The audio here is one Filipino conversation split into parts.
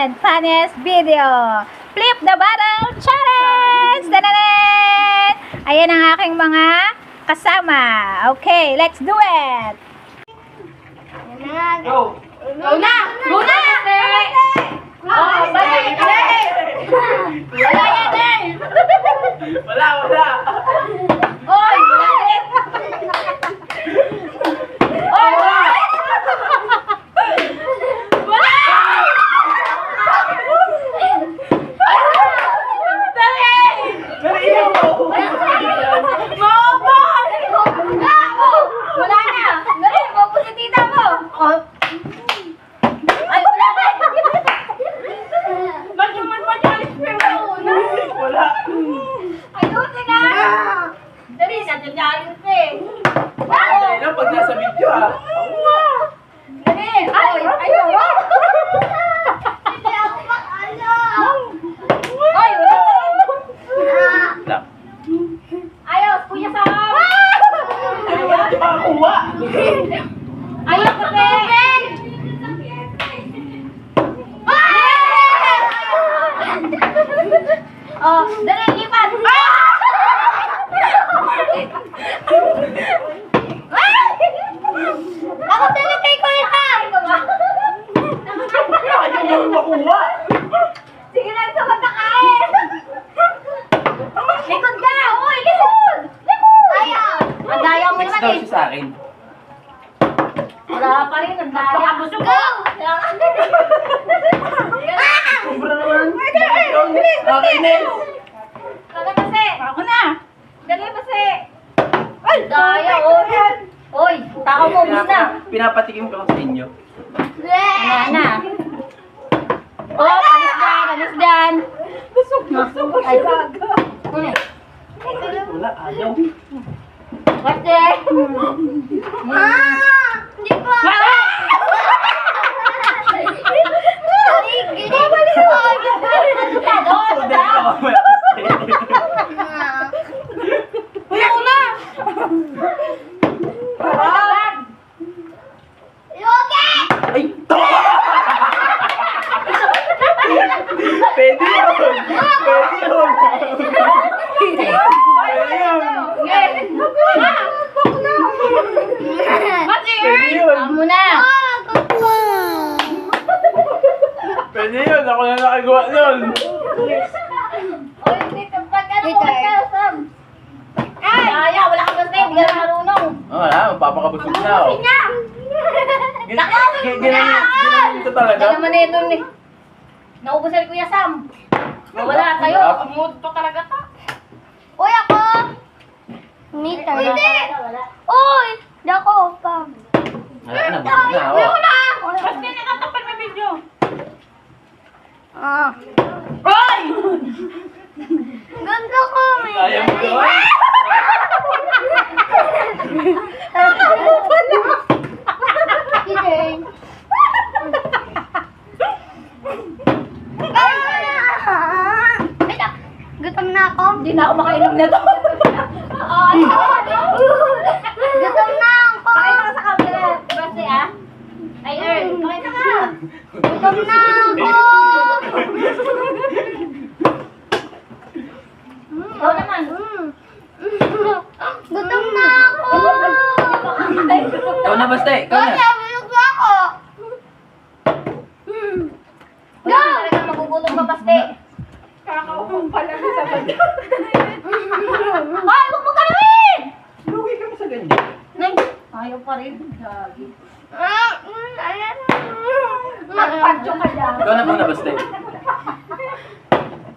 and funniest video. Flip the bottle challenge! Dananan! Ayan ang aking mga kasama. Okay, let's do it! Go! Go na! Go na! Oh, balik! Wala yan eh! Wala! Oy! Balik! Oy! Wala! Dali! Dali mo! Maupo! Wala na! Dali! Maupo si tita mo! Ay, wala na! Ba't naman madalis pa yung una? Wala! Ayusin na! Dali, nadadalis pa eh! Dali lang pag nasa video ha! Dali! Ay! Ayun! Hindi ako makalam! Ay! Wala na! Lang. Ayos! Kuya Sam! Wala di makakuha! Ayos kasi! Oh, dali, lipat! Ako dali kay Kuya Sam! Ayaw mo makuha! Sige lang sa matakain! Likod ka! Uy, likod! Likod! Ayaw! Ang daya mo Next naman daw eh! siya sa akin. Wala pa rin, ang daya. Go! Sobra naman! Okay, next! Dali kasi! Ako na! Dali kasi! Ay! Daya, oh! Uy, tao mo, ubus na! Pinapatikim ko lang sa inyo. Wala na! Oh, alis dyan! Alis dyan! Busog! Ay, gaga! Wala, ayaw. Kasi! Hindi pa! Tudel ka mamaya. Ay! Tama! Pwede yun! Pwede yun! Pwede yun! Pwede yun! Amo na! Pwede yun! Ako na nakagawa nun! Uy, dito, pag ano mo ka, Sam? Ay! Daya, wala ka basta, hindi ka marunong. Wala, mapapakabusog na ako. Pinya! Ginanin ito talaga. Hindi naman ito eh. Naubusan ni Kuya Sam. Wala kayo. Mood pa talaga ta. Uy, ako! Meter. Hindi! Wala. Uy! Di ako, pam. Wala na, busog na ako. Ba't hindi nakatapal na video? Ah. Ay! Ganda ko, may. Ayaw mo gawa? Sige. Gutom na ako. Hindi na ako makainom na to. Gutom na ako. Pakita ka sa camera. Basta ah. Ay, Earl. Pakita ka. Gutom na ako. Ikaw naman. Gutom na ako. Ikaw na basta eh. Ikaw na. Busog na ako. Wala ka talaga magugutom pa, Baste. Kakaupong pala sa banda. Ay, huwag mo gawin! Luwi ka mo sa ganyan. Nay, ayaw pa rin. Gagi. Ayan. Magpadyo ka dyan. Ikaw na muna basta eh.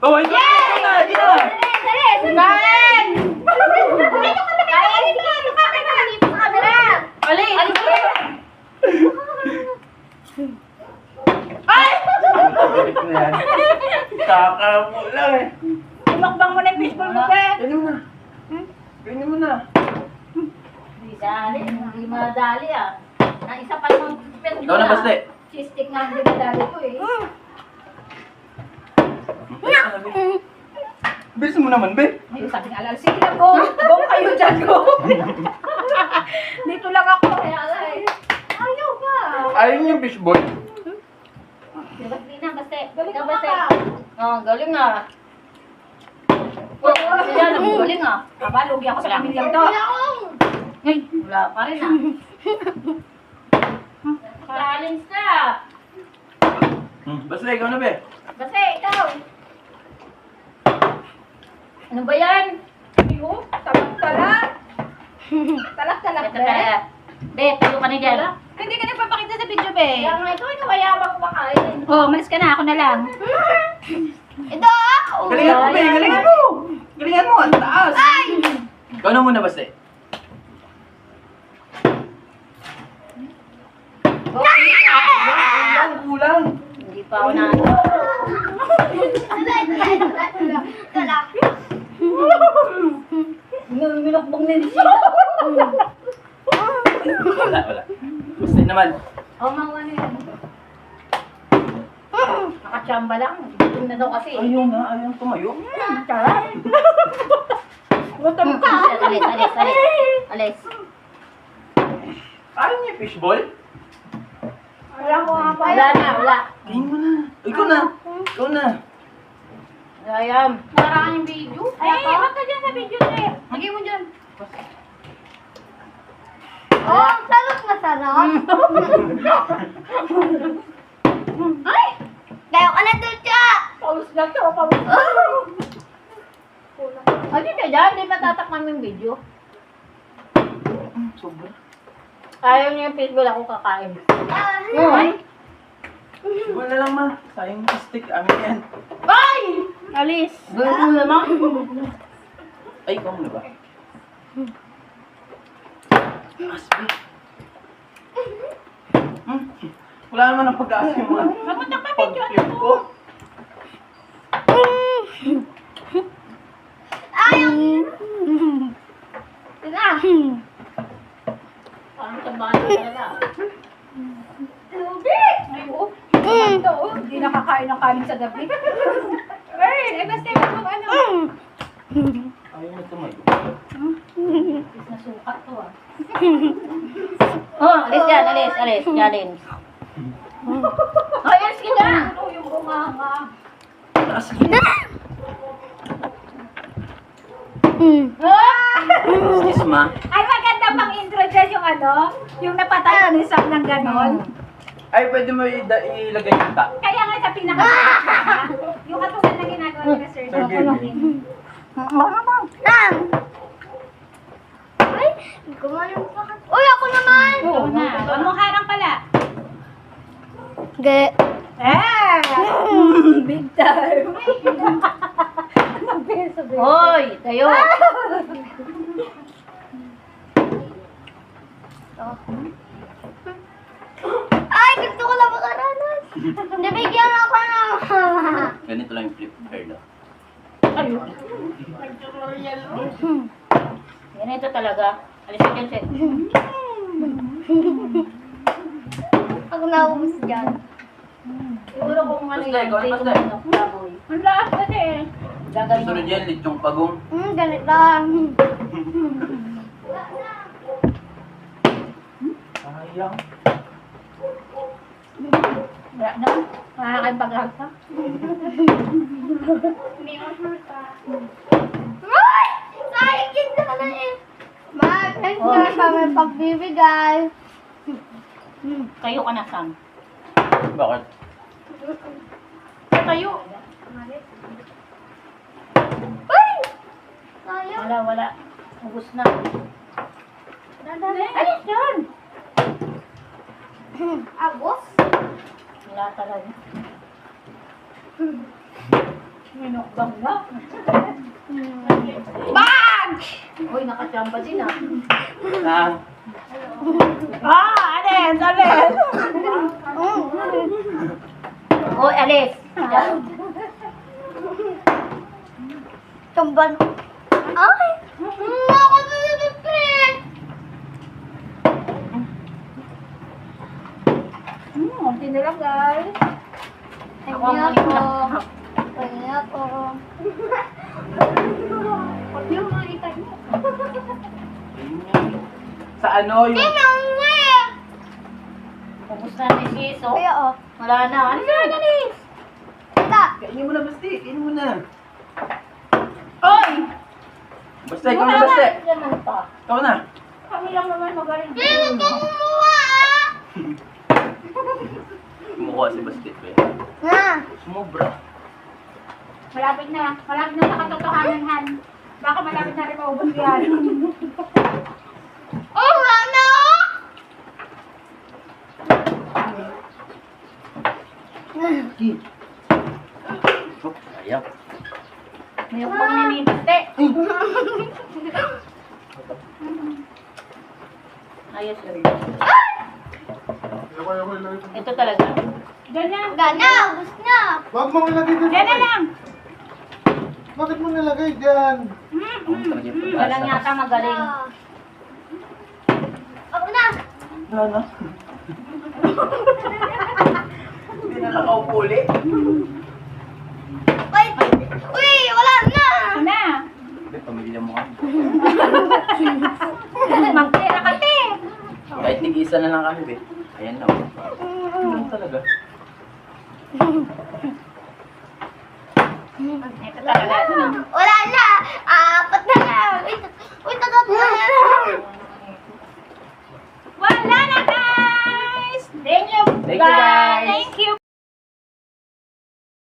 Oh, ikaw na! Ikaw na! Dali! Kain! Kain! Hindi ka! Kain na! Dito sa camera! Ali! Alis ka! Ay! Balik na yan. Kakamo lang eh. Tumakbang mo na yung baseball mo, pe! Kainin mo na. Kainin mo na. Hindi dali. Hindi madali ah. Ang isa pa namang pero Ikaw na basta eh. cheese stick nga hindi madali ko eh. Bilis mo naman, be. Ayun, sabi nga alal. Sige na, go! Go kayo dyan, go! Dito lang ako. Kaya alay. Ayaw ka. Ayaw niyo yung fishball. Diba, Trina, basta. Galing Ikaw ka ba, ba? Sek? Oh, galing ah. Oh, yan, ang galing ah. Aba, lugi ako sa pamilyang to. Ay, wala pa rin ah. Challenge na. Basta ikaw na, be. Basta ikaw. Ano ba yan? Ayun, talak-talak. Talak-talak, Ito be. talaga. Be, tayo ka na dyan. Hindi ka nagpapakita sa video, be. Kaya nga ikaw, mayabang kumakain. Oh, malis ka na. Ako na lang. Ito ako. Galingan mo, be. Galingan mo. Galingan mo. Ang taas. Ikaw na muna, basta. Kulang. Hindi pa ako na. Minukbong na siya. Wala. Basta naman. Oo, mga ano yan. Nakachamba lang. Gutom na daw kasi. Ayaw tumayo. Gutom ka. Alis. Ayaw niya fishball? Wala ko nga pa. Wala. Kain mo na. Ikaw na. Ayam. Parang yung video. Ay, wag ka dyan sa video, be. Lagay mo dyan. Oh, ang sarap na sarap. Ay! Kayo ka na doon siya. Paus lang to, paus. Hindi ka dyan. Hindi matatakman yung video. Sobra. Ayaw niya yung fishball ako kakain. Fishball na lang, ma. Sayang yung stick. Amin yan. Ay! Alis. Gano'n mo naman. Ay, ikaw muna ba? Taas, be. Wala naman ang pag-aas yung mga pag-film ko. Ayaw. Tira. Parang tambahan ko talaga. Ay, oh. Ito, oh. Hindi nakakain ng kanin sa gabi. Ay, basta yung ano. Ayaw na tumayo. Nasukat to ah. Oh, alis dyan. Alis. Challenge. Ay, alis ka dyan. Ano yung bunganga? Taas. Excuse, ma. Ay, maganda pang intro dyan yung ano, yung napatay ni Sam ng ganon. Ay, pwede mo ilagay yung ta. Kaya nga sa pinaka yung katulad na ginagawa ni Sir. Sir Gavin. Ay, gumaling pa ka. Uy, ako naman. Oo na. Huwag mong harang pala. Ge. Eh! Big time. Hoy, tayo. Ay, gusto ko na makaranas. Nabigyan ako ng... Ganito lang yung flip hair daw. Ganito talaga. Alis ka dyan, Sek. Ako naubos dyan. Siguro kung ano Basta, ikaw, basta. baboy. Ang lakas na eh. Gagaling Sunod yan, lechong pagong. Ganit lang. Sayang. Wala naman. Makakain pag-hagsa. Ay! Sayang yun na na eh. Ma, thanks na sa may pagbibigay. Kayo ka na, Sam. Bakit? Tayo. Ay! Sayang. Wala. Ubus na. Alis dyan. Agos? Wala talaga. Minukbang na. Uy, nakachamba din ah. Alis. Uy, alis. Diyan. Tumban. Ay! Ako na nilipin! Konti na lang, guys. Ako ang muli ko lang. Pwede ako. Huwag yung makita niyo. Sa ano yung... Tinang mo eh! Ubus na ni Sis, oh. Kaya oh. Wala na. Alis na, alis. Kainin mo na, Basti. Kainin mo na. Oy! Basta, ikaw na, Basta. Naman pa. Ikaw na. Kami lang naman magaling. Hindi ko kumuha ah. Kumukuha si Basti. Sumobra. Malapit na sa katotohanan, Han. Baka malapit na rin maubos yan. Oh, wala na oh. Ki. Oh, ayaw. Yung pang ninipaste. Ayos yun. Ito talaga. Ganyan. Gana, ubus na. Wag mo ilagay dyan. Ganyan lang. Bakit mo nilagay dyan? Walang yata magaling. Ako na. Ano? Hindi na nakaupo ulit. Wait. Uy, wala na. Ano? Hindi, pamilya mo ka. Magtira ka, te. Kahit tig-isa na lang kami, be. Ayan na. Ano talaga? Ito talaga. Wala na. Apat na